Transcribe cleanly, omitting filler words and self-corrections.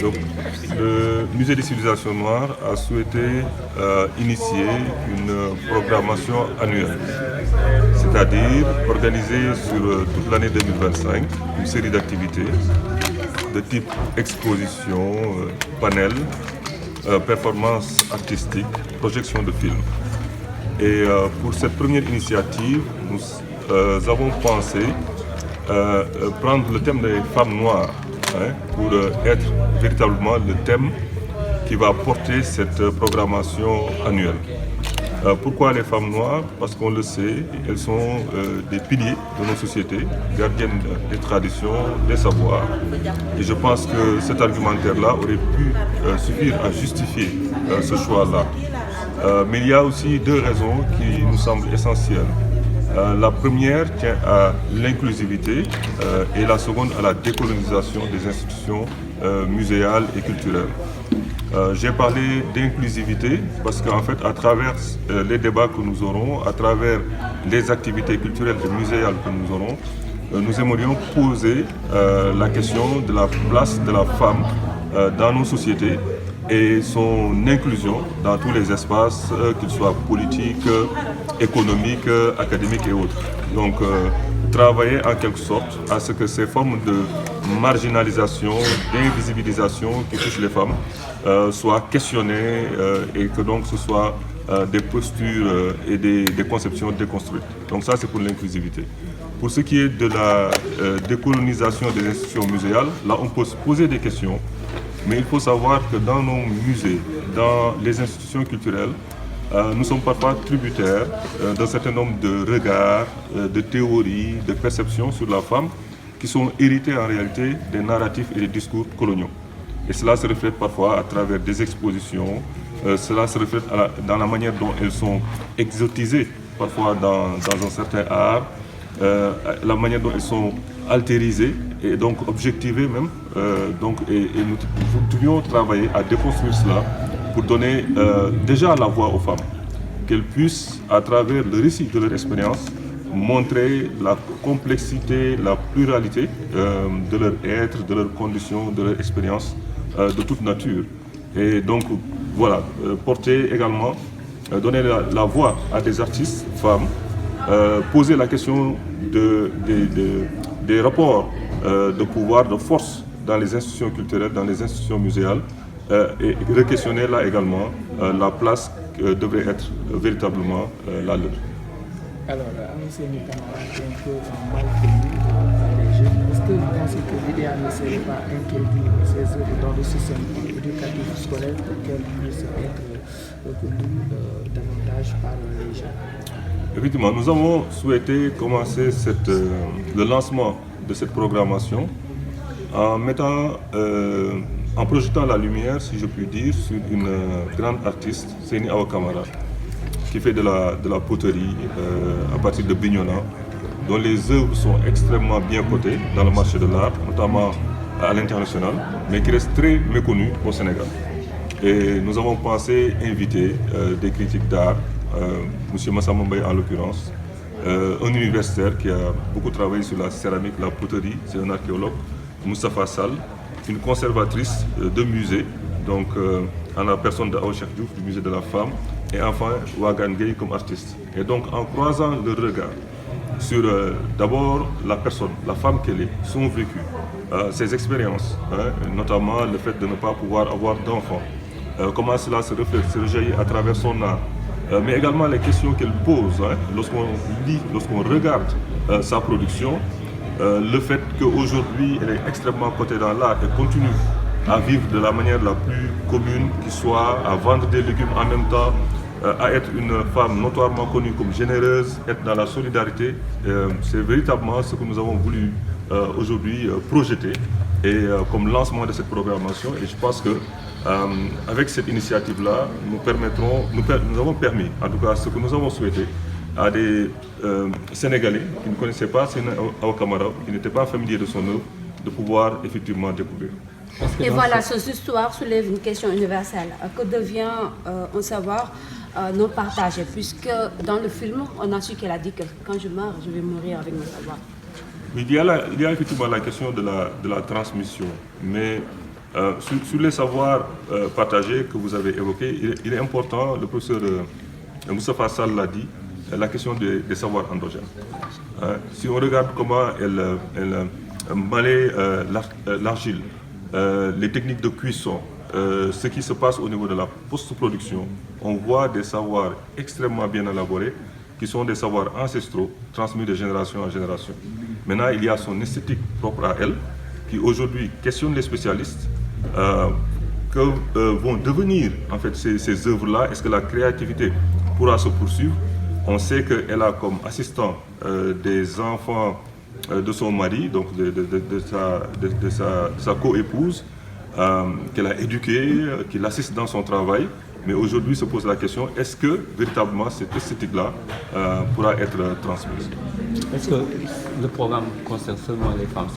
Donc, le Musée des civilisations noires a souhaité initier une programmation annuelle, c'est-à-dire organiser sur toute l'année 2025 une série d'activités de type exposition, panel, performance artistique, projection de films. Et pour cette première initiative, nous avons pensé prendre le thème des femmes noires pour être véritablement le thème qui va porter cette programmation annuelle. Pourquoi les femmes noires? Parce qu'on le sait, elles sont des piliers de nos sociétés, gardiennes des traditions, des savoirs. Et je pense que cet argumentaire-là aurait pu suffire à justifier ce choix-là. Mais il y a aussi deux raisons qui nous semblent essentielles. La première tient à l'inclusivité et la seconde à la décolonisation des institutions muséales et culturelles. J'ai parlé d'inclusivité parce qu'en fait, à travers les débats que nous aurons, à travers les activités culturelles et muséales que nous aurons, nous aimerions poser la question de la place de la femme dans nos sociétés et son inclusion dans tous les espaces, qu'ils soient politiques, économiques, académiques et autres. Donc, travailler en quelque sorte à ce que ces formes de marginalisation, d'invisibilisation qui touchent les femmes soient questionnées et que donc ce soit des postures et des conceptions déconstruites. Donc ça, c'est pour l'inclusivité. Pour ce qui est de la décolonisation des institutions muséales, là, on peut se poser des questions. Mais il faut savoir que dans nos musées, dans les institutions culturelles, nous sommes parfois tributaires d'un certain nombre de regards, de théories, de perceptions sur la femme qui sont héritées en réalité des narratifs et des discours coloniaux. Et cela se reflète parfois à travers des expositions, cela se reflète dans la manière dont elles sont exotisées, parfois dans un certain art, la manière dont elles sont altérisées et donc objectivées même. Et nous devions travailler à déconstruire cela pour donner déjà la voix aux femmes, qu'elles puissent, à travers le récit de leur expérience, montrer la complexité, la pluralité de leur être, de leurs conditions, de leur expérience de toute nature. Et donc, voilà, porter également, donner la voix à des artistes femmes, poser la question des rapports de pouvoir, de force dans les institutions culturelles, dans les institutions muséales, et re-questionner là également la place devrait être véritablement la leur. Alors, ancien camarade un peu mal connu des jeunes, est-ce que vous pensez que l'idéal ne serait pas introduire ces œuvres dans le système éducatif scolaire pour qu'elles puissent être reconnues davantage par les jeunes? Effectivement, nous avons souhaité commencer le lancement de cette programmation en projetant la lumière, si je puis dire, sur une grande artiste, Seyni Awa Camara, qui fait de la poterie à partir de Bignona, dont les œuvres sont extrêmement bien cotées dans le marché de l'art, notamment à l'international, mais qui reste très méconnue au Sénégal. Et nous avons pensé inviter des critiques d'art, M. Massa Mbaye en l'occurrence, un universitaire qui a beaucoup travaillé sur la céramique, la poterie, c'est un archéologue, Moustapha Sall, une conservatrice de musée, donc en la personne de Awa Cheikh Diouf, du musée de la femme, et enfin Wagan Gueye comme artiste. Et donc en croisant le regard sur d'abord la personne, la femme qu'elle est, son vécu, ses expériences, notamment le fait de ne pas pouvoir avoir d'enfants, comment cela se reflète, se rejaillit à travers son art, mais également les questions qu'elle pose lorsqu'on lit, lorsqu'on regarde sa production, le fait qu'aujourd'hui elle est extrêmement cotée dans l'art et continue à vivre de la manière la plus commune qui soit, à vendre des légumes en même temps, à être une femme notoirement connue comme généreuse, être dans la solidarité. C'est véritablement ce que nous avons voulu aujourd'hui projeter et comme lancement de cette programmation. Et je pense que avec cette initiative-là, nous avons permis, en tout cas ce que nous avons souhaité, à des Sénégalais qui ne connaissaient pas Seyni Awa Camara, qui n'étaient pas familiers de son œuvre, de pouvoir effectivement découvrir. Et voilà, cette histoire soulève une question universelle. Que devient un savoir non partagé? Puisque dans le film, on a su qu'elle a dit que quand je meurs, je vais mourir avec mon savoir. Il y a effectivement la question de la transmission, mais sur les savoirs partagés que vous avez évoqués, il est important, le professeur Moustapha Sall l'a dit, la question des savoirs endogènes. Hein, si on regarde comment elle malaie l'argile, les techniques de cuisson, ce qui se passe au niveau de la post-production, on voit des savoirs extrêmement bien élaborés, qui sont des savoirs ancestraux, transmis de génération en génération. Maintenant, il y a son esthétique propre à elle, qui aujourd'hui questionne les spécialistes, que vont devenir en fait ces œuvres-là. Est-ce que la créativité pourra se poursuivre? On sait qu'elle a comme assistant des enfants de son mari, donc de sa co-épouse, qu'elle a éduqué, qui l'assiste dans son travail. Mais aujourd'hui se pose la question, est-ce que véritablement cette esthétique-là pourra être transmise? Est-ce que le programme concerne seulement les femmes?